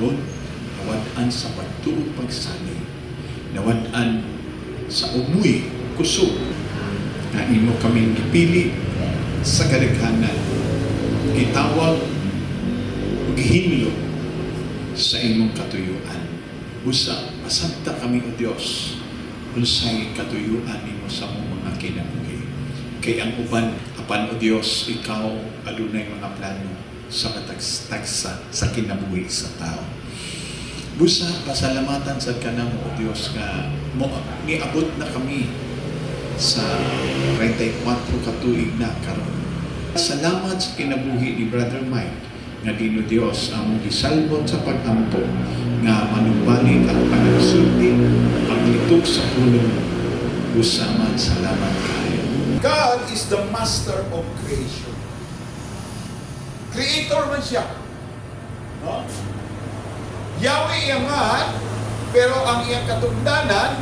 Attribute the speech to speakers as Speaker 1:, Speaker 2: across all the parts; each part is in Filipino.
Speaker 1: karon nawad-an sa pagtuo pagsali, nawad-an sa umuy kusog na imo kaming gipili sa kadaghanan, gitawag ug gihinlo sa imong katuyuan. Busa masabta kami o Dios unsay katuyuan nimo sa among mga kinabuhi. Kay ang uban apan o Dios ikaw adunay mga plano sa matagsa sa kinabuhi sa tao. Busa pasalamatan sa kanamo o Dios nga niabot na kami sa 34 katuig na karon. Salamat sa kinabuhi ni Brother Mike nga dino Dios ang gisalbot sa pag-ampo nga manumbalik ang panagsulti paglitok sa pulong. Busa man salamat kayo.
Speaker 2: God is the master of creation. Creator man siya. No? Yahweh iyangan, pero ang iyang katungdanan,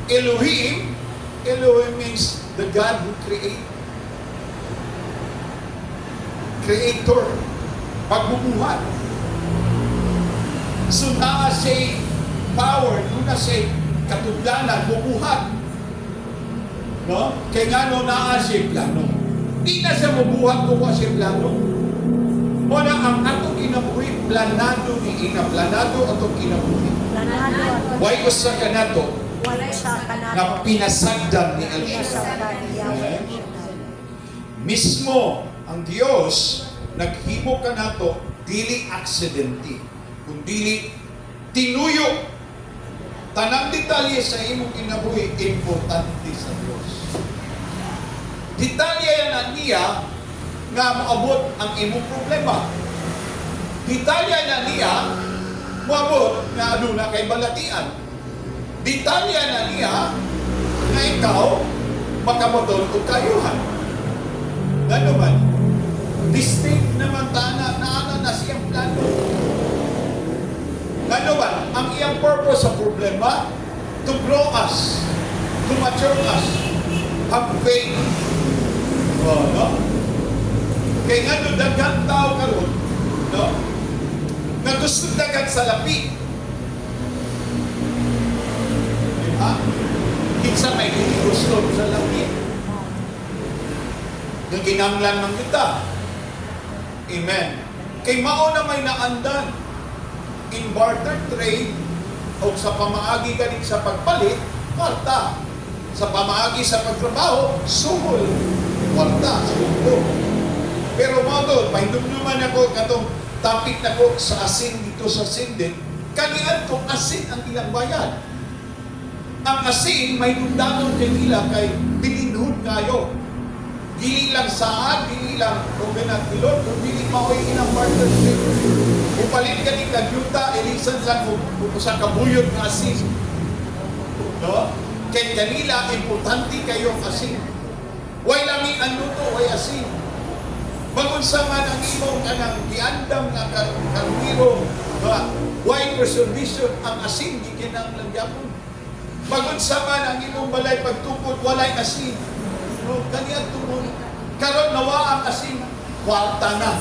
Speaker 2: Elohim, Elohim means the God who Creator, pagbubuhat. So naa siya power, na siya katungdanan, bubuhat. No? Kaya nga no, naa siya plano. Di na siya mabuhat kung siya plano. Muna ang atong kinabuhi, planado ni ina. Planado atong kinabuhi. Why usa ka na to? Na pinasagdan ni El Shaddai. Mismo ang Diyos, naghimo ka na to, dili aksidente, kundi tinuyo. Tanang detalye sa imong kinabuhi, importante sa Diyos. Detalye yan niya nga maabot ang imong problema. Detalye na niya maabot nga aduna kay balatian. Detalye na niya nga ikaw makamodon o kayuhan. Gano man? Distinct naman na siyang plano. Gano ba? Ang iyang purpose sa problema, to grow us, to mature us, have faith. No? Kaya nga no, dagang tao karon, no? Na gusto dagang sa lapi. Diba? Kinsa may gusto sa lapi. Nang ginanglan ng kita. Amen. Kay mao na may naandan in barter trade o sa pamaagi galing sa pagpalit, kwarta. Sa pamaagi sa pagtrabaho, sumol. Kwarta sa mundo. Pero mao doon, pahindumduman ako katong topic na ko sa asin dito sa sindin, kanian ko asin ang ilang bayan. Ang asin, may nundanon kay nila kay bilinhon kayo. Dili lang saan, dili lang covenant pilot, kung dili maoy inang barter trade. Upalit ka ni kagyuta, elisan lang kung sa kabuyot ng asin. No? Kaya kanila, importante kayo asin. Way lami ang luto, way asin. Magunsa man ang imong kanang giandam na karumiro, way preservation ang asin, di kinang lagyapon. Magunsa man ang imong balay pagtukod, walay asin. No, kaniya tumon. Karon nawa ang asin, kwarta na.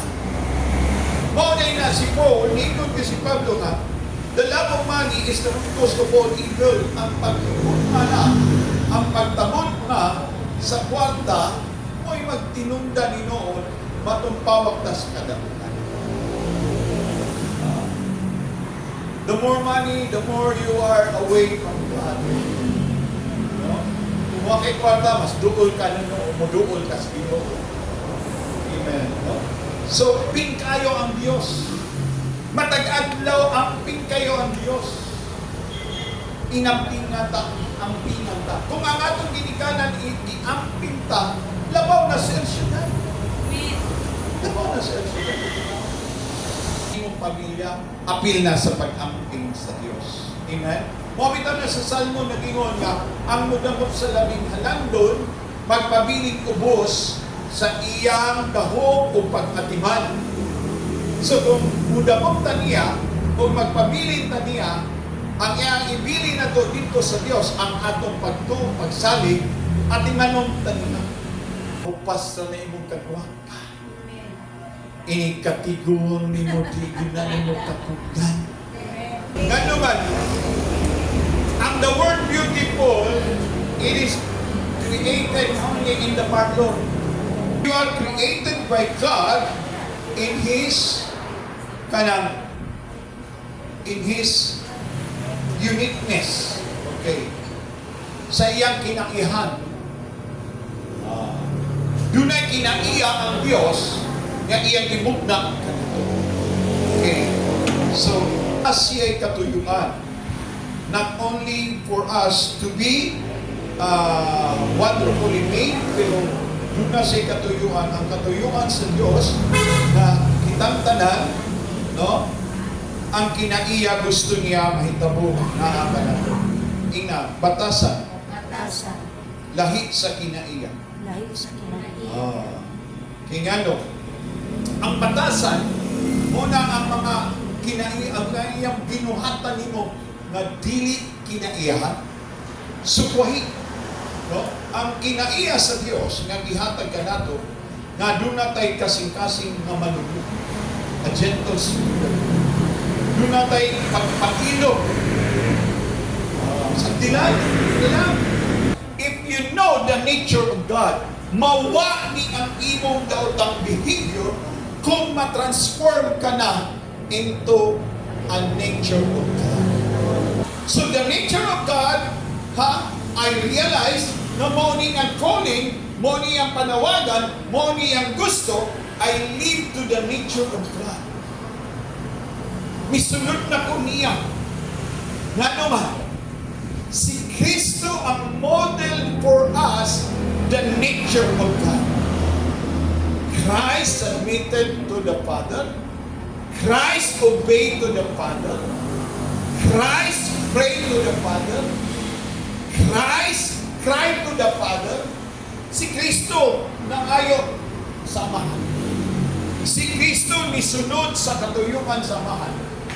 Speaker 2: Maunay na si Paul, niingon ko si Pablo nga, the love of money is the root cause of all evil. Ang pagtubot na, ang pagtabot na sa kwarta, mo'y magtinunda ni noon, matumpawag na sa kadamutan. The more money, the more you are away from God. No? Kung wakay kwarta, mas duol ka na no, muduol ka sa Ginoo. Amen. No? So, ping kayo ang Diyos. Matag-adlaw ang ping kayo ang Diyos. Inamping nga ta, amping nga ta. Kung ang atong ginikanan i-amping ta, labaw na sa El Shaddai. Labaw na sa El Shaddai. Imong pamilya, apil na sa pag-amping sa Diyos. Amen? Mabitaw na sa Salmo nagingon nga, ang mudamot sa labing halandon, magpabiling ubos sa iyang kahog o pag-atiman. So kung mudamot ta niya, kung magpabiling ta niya, ang iyang ibili na to dito sa Diyos, ang atong pagsalig, at imanong ta niya. Upas sa na imong kagwapa. inikatigon ni mo, tigilan ni mo kapugan. Gano man, ang the word beautiful, it is created only in the pardon. You are created by God in His uniqueness. Okay. Sa iyang kinaihan. Dunay kinaiya ang Dios nga iyang imugna kanito. Okay. So, siya'y katuyuan. Not only for us to be wonderfully made, pero doon na siya'y katuyuan. Ang katuyuan sa Diyos na kitang tanan, no? Ang kinaiya gusto niya mahitabo na nato. Ina, batasan.
Speaker 3: Batasan.
Speaker 2: Lahi sa kinaiya.
Speaker 3: Lahi sa kinaiya.
Speaker 2: Kingano, ang batasan, muna ang mga kinaiyang binuhatan nimo na dili kinaiyahan, sukwahi. No? Ang kinaiya sa Dios nga gihatag kanato nga doon na tayo kasing-kasing nga manuno. A gentle spirit. Doon na tayo pagpakilo. Sa dilay. If you know the nature of God, mawa ni ang imong daotang behavior kung matransform ka na into a nature of God. So the nature of God, I realize na mo ni ang calling, mo ni ang panawagan, mo ni ang gusto, I live to the nature of God. Misunod na ko niya. Nga naman, si Kristo ang model for us, the nature of God. Christ submitted to the Father. Christ obeyed to the Father. Christ prayed to the Father. Christ cried to the Father. Si Kristo nangayo samahan. Si Kristo nisunod sa katuyukan samahan.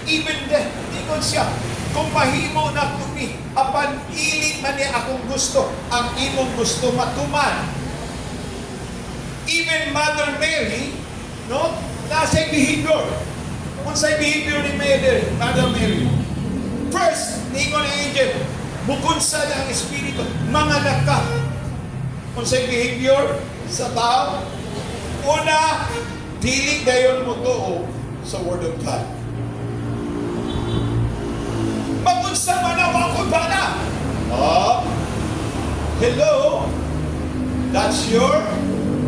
Speaker 2: Even then, ingon siya, kung mahimo na kumi, apan ili man niya akong gusto, ang imong gusto matuman. Even Mother Mary, no? Nasa'y behavior. Kung sa'y behavior ni Mother Mary. First, ningon ang angel, bukod sa ang Espiritu, manganak ka. Kung sa'y behavior sa tao, una, dili dayon mo to sa Word of God. Magunsa manawa ko ba na? Hello? That's your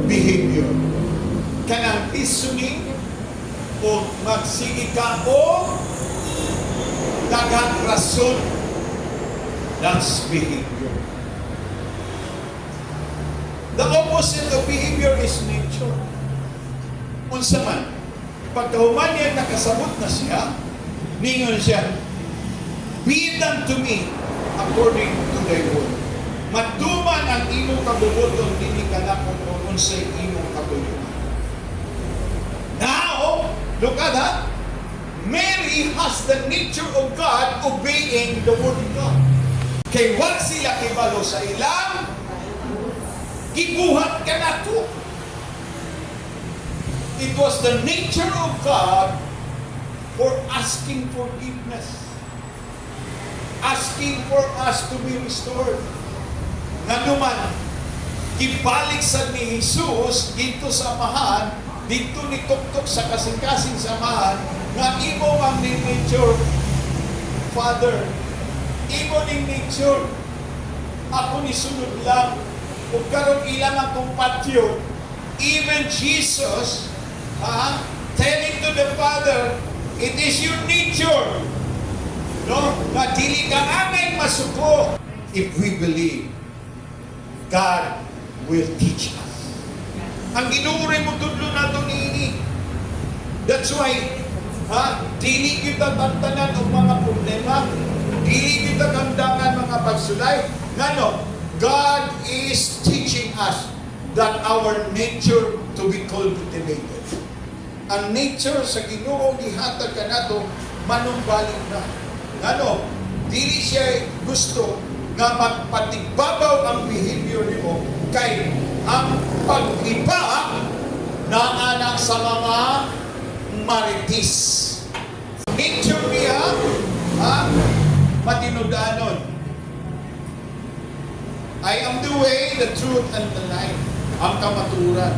Speaker 2: behavior. Kanang listening o magsige ka o daghang rason. That's behavior. The opposite of behavior is nature. Unsa man, pagkahuman niya nakasabot na siya, ningon siya, be it unto me according to thy word. Matuman ang imong kabubuton, dili ka na kung unsay imong katuyuan. Now, look at that. Mary has the nature of God obeying the word of God. Kay wag sila kibalo sa ilang, gibuhat ka na ko. It was the nature of God for asking forgiveness. Asking for us to be restored. Nga naman, ibalik sa ni Jesus dito sa samahan, dito ni tuktok sa kasing-kasing samahan, nga imo ang nature, Father, imo ni nature, ako ni sunod lang, kung karon ilang ang compassion, even Jesus, telling to the Father, it is your nature, no? Na dili ka angay masuko. If we believe, God will teach us. Ang ginuuri mo tudlo nato niini. That's why, dili kita tantanan og mga problema, dili kita kandangan mga pagsulay. Ngano? God is teaching us that our nature to be cultivated. Ang nature sa Ginoo gihatag kanato manumbalik na. Ngano? Dili siya gusto nga magpatigbabaw ang behavior nimo kay ang pag-iba na anak sa mga maritis. Nature niya, matinudanon. I am the way, the truth, and the life. Ang kamaturan.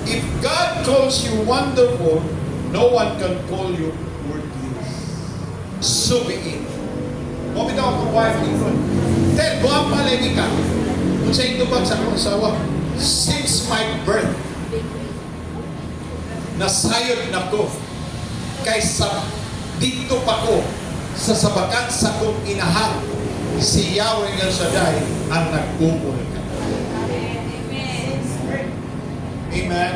Speaker 2: If God calls you wonderful, no one can call you worthless. So be it. Mabit ako kung wife ni Ted, buwang palagi ka. Kung sa ito ba sa akong asawa, since my birth, nasayod na ko kaysa dito pa ko sa sabakat sa kong inahan, si Yahweh El Shaddai ang nagpupul ka. Amen.